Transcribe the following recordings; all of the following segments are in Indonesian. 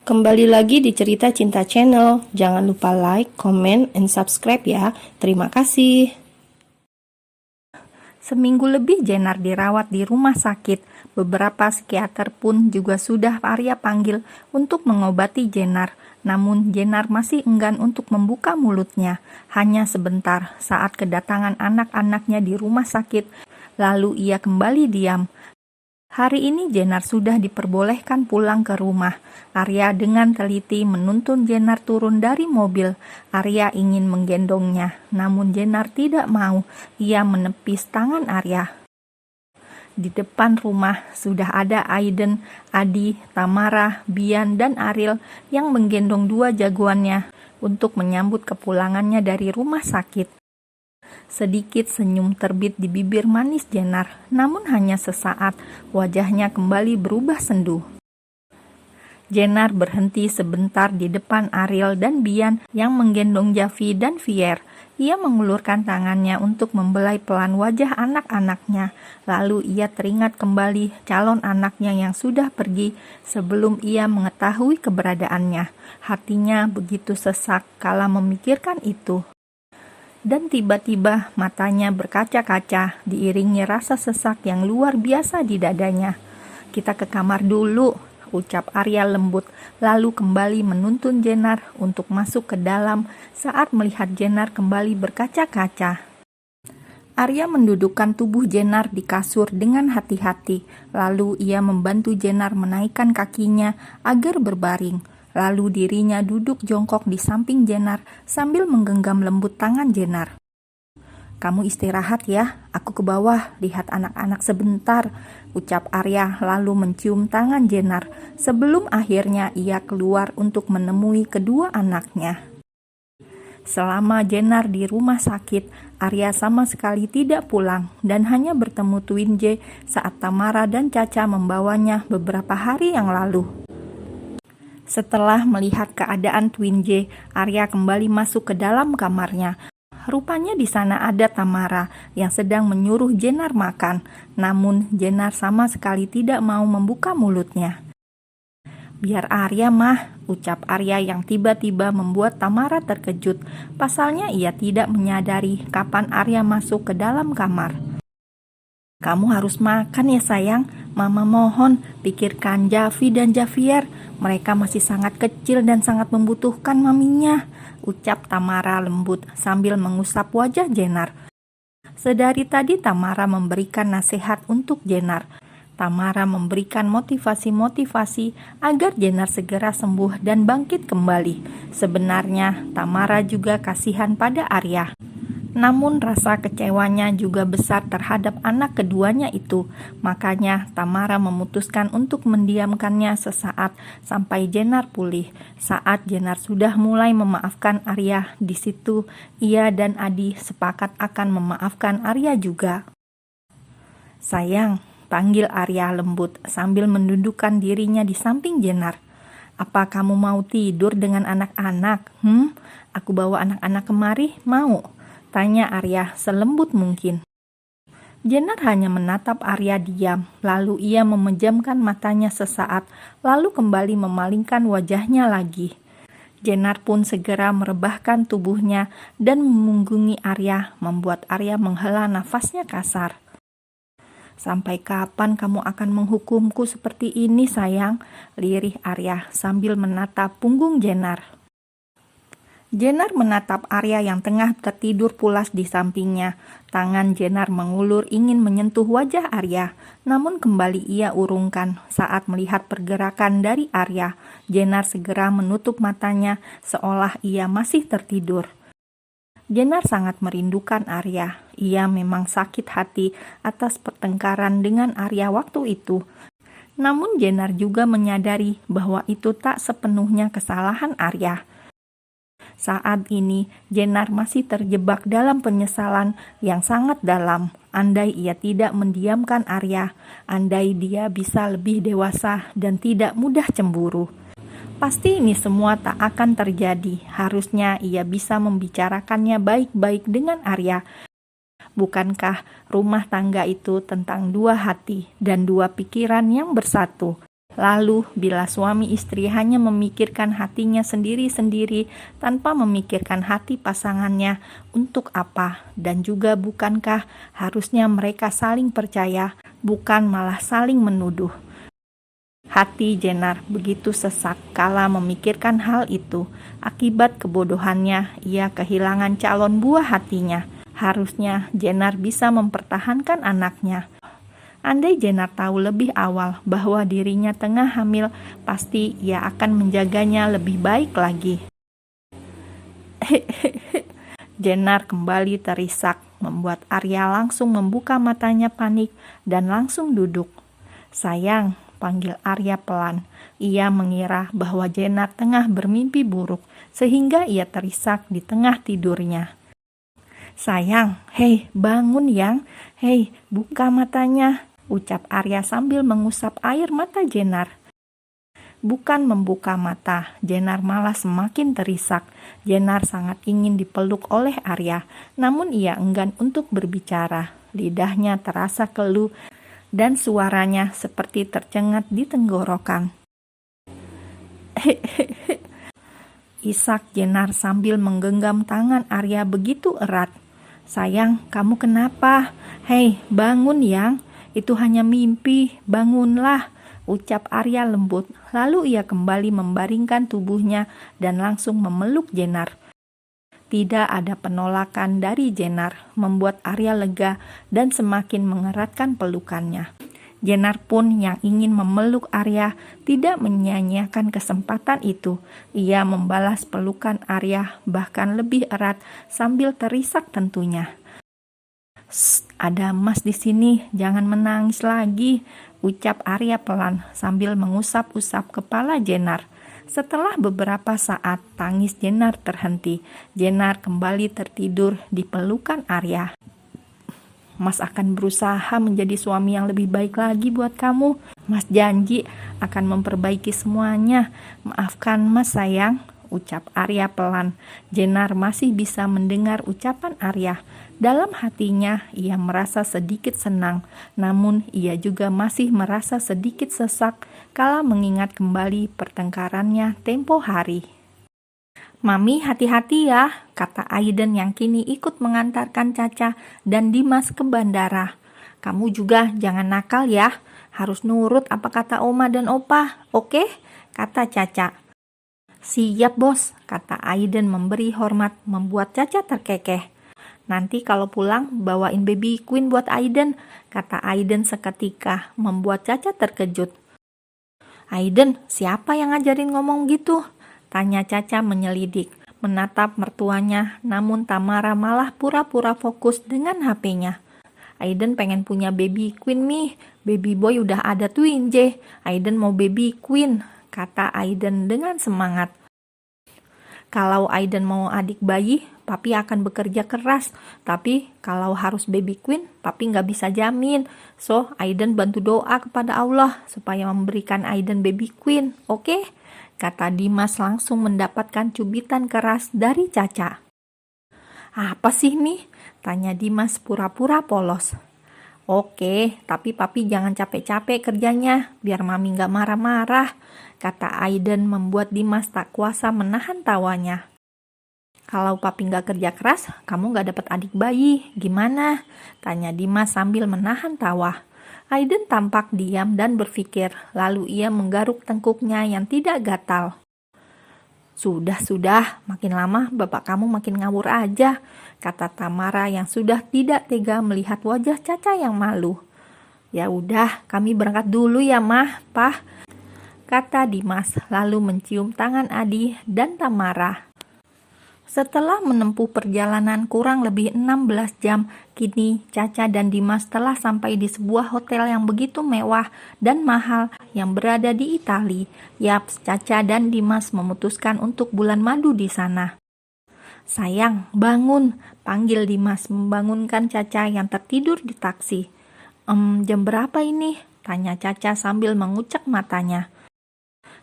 Kembali lagi di Cerita Cinta Channel. Jangan lupa like, comment, and subscribe ya. Terima kasih. Seminggu lebih Jenar dirawat di rumah sakit. Beberapa psikiater pun juga sudah Arya panggil untuk mengobati Jenar. Namun Jenar masih enggan untuk membuka mulutnya. Hanya sebentar saat kedatangan anak-anaknya di rumah sakit, lalu ia kembali diam. Hari ini Jenar sudah diperbolehkan pulang ke rumah. Arya dengan teliti menuntun Jenar turun dari mobil. Arya ingin menggendongnya, namun Jenar tidak mau. Ia menepis tangan Arya. Di depan rumah sudah ada Aiden, Adi, Tamara, Bian, dan Ariel yang menggendong dua jagoannya untuk menyambut kepulangannya dari rumah sakit. Sedikit senyum terbit di bibir manis Jenar, namun hanya sesaat, wajahnya kembali berubah sendu. Jenar berhenti sebentar di depan Ariel dan Bian yang menggendong Javi dan Vier. Ia mengulurkan tangannya untuk membelai pelan wajah anak-anaknya. Lalu ia teringat kembali calon anaknya yang sudah pergi sebelum ia mengetahui keberadaannya. Hatinya begitu sesak kala memikirkan itu. Dan tiba-tiba matanya berkaca-kaca, diiringi rasa sesak yang luar biasa di dadanya. "Kita ke kamar dulu," ucap Arya lembut, lalu kembali menuntun Jenar untuk masuk ke dalam saat melihat Jenar kembali berkaca-kaca. Arya mendudukkan tubuh Jenar di kasur dengan hati-hati, lalu ia membantu Jenar menaikkan kakinya agar berbaring. Lalu dirinya duduk jongkok di samping Jenar sambil menggenggam lembut tangan Jenar. "Kamu istirahat ya, aku ke bawah lihat anak-anak sebentar," ucap Arya lalu mencium tangan Jenar sebelum akhirnya ia keluar untuk menemui kedua anaknya. Selama Jenar di rumah sakit, Arya sama sekali tidak pulang dan hanya bertemu Twin J saat Tamara dan Caca membawanya beberapa hari yang lalu. Setelah melihat keadaan Twin J, Arya kembali masuk ke dalam kamarnya. Rupanya di sana ada Tamara yang sedang menyuruh Jenar makan, namun Jenar sama sekali tidak mau membuka mulutnya. "Biar Arya mah," ucap Arya yang tiba-tiba membuat Tamara terkejut. Pasalnya ia tidak menyadari kapan Arya masuk ke dalam kamar. "Kamu harus makan ya sayang, Mama mohon, pikirkan Javi dan Javier. Mereka masih sangat kecil dan sangat membutuhkan maminya," ucap Tamara lembut sambil mengusap wajah Jenar. Sedari tadi Tamara memberikan nasihat untuk Jenar. Tamara memberikan motivasi-motivasi agar Jenar segera sembuh dan bangkit kembali. Sebenarnya Tamara juga kasihan pada Arya. Namun rasa kecewanya juga besar terhadap anak keduanya itu. Makanya Tamara memutuskan untuk mendiamkannya sesaat sampai Jenar pulih. Saat Jenar sudah mulai memaafkan Arya, di situ ia dan Adi sepakat akan memaafkan Arya juga. "Sayang," panggil Arya lembut sambil mendudukkan dirinya di samping Jenar. "Apa kamu mau tidur dengan anak-anak? Aku bawa anak-anak kemari, mau?" tanya Arya selembut mungkin. Jenar hanya menatap Arya diam, lalu ia memejamkan matanya sesaat, lalu kembali memalingkan wajahnya lagi. Jenar pun segera merebahkan tubuhnya dan memunggungi Arya, membuat Arya menghela nafasnya kasar. "Sampai kapan kamu akan menghukumku seperti ini sayang?" lirih Arya sambil menatap punggung Jenar. Jenar menatap Arya yang tengah tertidur pulas di sampingnya. Tangan Jenar mengulur ingin menyentuh wajah Arya, namun kembali ia urungkan saat melihat pergerakan dari Arya. Jenar segera menutup matanya seolah ia masih tertidur. Jenar sangat merindukan Arya. Ia memang sakit hati atas pertengkaran dengan Arya waktu itu. Namun Jenar juga menyadari bahwa itu tak sepenuhnya kesalahan Arya. Saat ini, Jenar masih terjebak dalam penyesalan yang sangat dalam. Andai ia tidak mendiamkan Arya, andai dia bisa lebih dewasa dan tidak mudah cemburu. Pasti ini semua tak akan terjadi. Harusnya ia bisa membicarakannya baik-baik dengan Arya. Bukankah rumah tangga itu tentang dua hati dan dua pikiran yang bersatu? Lalu, bila suami istri hanya memikirkan hatinya sendiri-sendiri tanpa memikirkan hati pasangannya, untuk apa? Dan juga bukankah harusnya mereka saling percaya, bukan malah saling menuduh? Hati Jenar begitu sesak kala memikirkan hal itu. Akibat kebodohannya, ia kehilangan calon buah hatinya. Harusnya Jenar bisa mempertahankan anaknya. Andai Jenar tahu lebih awal bahwa dirinya tengah hamil, pasti ia akan menjaganya lebih baik lagi. Jenar kembali terisak, membuat Arya langsung membuka matanya panik dan langsung duduk. "Sayang," panggil Arya pelan. Ia mengira bahwa Jenar tengah bermimpi buruk, sehingga ia terisak di tengah tidurnya. "Sayang, hei bangun yang, hei buka matanya," ucap Arya sambil mengusap air mata Jenar. Bukan membuka mata, Jenar malah semakin terisak. Jenar sangat ingin dipeluk oleh Arya, namun ia enggan untuk berbicara. Lidahnya terasa keluh dan suaranya seperti tercengat di tenggorokan. Isak Jenar sambil menggenggam tangan Arya begitu erat. "Sayang, kamu kenapa? Hei, bangun yang. Itu hanya mimpi, bangunlah," ucap Arya lembut. Lalu ia kembali membaringkan tubuhnya dan langsung memeluk Jenar. Tidak ada penolakan dari Jenar, membuat Arya lega dan semakin mengeratkan pelukannya. Jenar pun yang ingin memeluk Arya tidak menyia-nyiakan kesempatan itu. Ia membalas pelukan Arya bahkan lebih erat sambil terisak tentunya. "Ada Mas di sini, jangan menangis lagi," ucap Arya pelan sambil mengusap-usap kepala Jenar. Setelah beberapa saat, tangis Jenar terhenti. Jenar kembali tertidur di pelukan Arya. "Mas akan berusaha menjadi suami yang lebih baik lagi buat kamu. Mas janji akan memperbaiki semuanya. Maafkan Mas sayang," ucap Arya pelan. Jenar masih bisa mendengar ucapan Arya. Dalam hatinya ia merasa sedikit senang, namun ia juga masih merasa sedikit sesak kala mengingat kembali pertengkarannya tempo hari. "Mami hati-hati ya," kata Aiden yang kini ikut mengantarkan Caca dan Dimas ke bandara. "Kamu juga jangan nakal ya, harus nurut apa kata Oma dan Opa, oke?" kata Caca. "Siap bos," kata Aiden memberi hormat membuat Caca terkekeh. "Nanti kalau pulang bawain baby queen buat Aiden," kata Aiden seketika membuat Caca terkejut. "Aiden, siapa yang ngajarin ngomong gitu?" tanya Caca menyelidik, menatap mertuanya, namun Tamara malah pura-pura fokus dengan HP-nya. "Aiden pengen punya baby queen Mi, baby boy udah ada twin J, Aiden mau baby queen," kata Aiden dengan semangat. "Kalau Aiden mau adik bayi, papi akan bekerja keras. Tapi kalau harus baby queen, papi nggak bisa jamin. So, Aiden bantu doa kepada Allah supaya memberikan Aiden baby queen, oke?" kata Dimas langsung mendapatkan cubitan keras dari Caca. "Apa sih Mi?" tanya Dimas pura-pura polos. "Oke, tapi papi jangan capek-capek kerjanya, biar mami nggak marah-marah," kata Aiden membuat Dimas tak kuasa menahan tawanya. "Kalau papi nggak kerja keras, kamu nggak dapat adik bayi, gimana?" tanya Dimas sambil menahan tawa. Aiden tampak diam dan berpikir, lalu ia menggaruk tengkuknya yang tidak gatal. Sudah, makin lama bapak kamu makin ngawur aja," kata Tamara yang sudah tidak tega melihat wajah Caca yang malu. "Ya udah, kami berangkat dulu ya Mah, Pah," kata Dimas, lalu mencium tangan Adi dan Tamara. Setelah menempuh perjalanan kurang lebih 16 jam, kini Caca dan Dimas telah sampai di sebuah hotel yang begitu mewah dan mahal yang berada di Italia. Yaps, Caca dan Dimas memutuskan untuk bulan madu di sana. "Sayang, bangun," panggil Dimas membangunkan Caca yang tertidur di taksi. Jam berapa ini?" tanya Caca sambil mengucek matanya.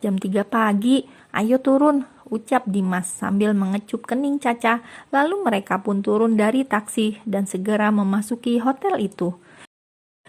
"Jam 3 pagi, ayo turun," ucap Dimas sambil mengecup kening Caca. Lalu mereka pun turun dari taksi dan segera memasuki hotel itu.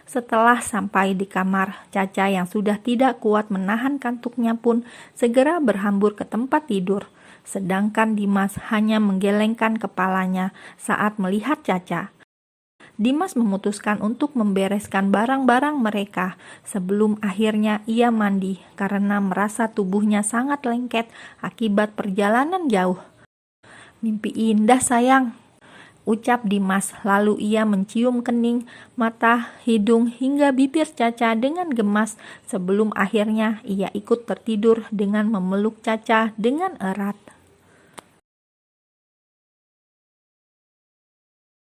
Setelah sampai di kamar, Caca yang sudah tidak kuat menahan kantuknya pun segera berhambur ke tempat tidur. Sedangkan Dimas hanya menggelengkan kepalanya saat melihat Caca. Dimas memutuskan untuk membereskan barang-barang mereka sebelum akhirnya ia mandi karena merasa tubuhnya sangat lengket akibat perjalanan jauh. "Mimpi indah sayang," ucap Dimas, lalu ia mencium kening, mata, hidung, hingga bibir Caca dengan gemas sebelum akhirnya ia ikut tertidur dengan memeluk Caca dengan erat.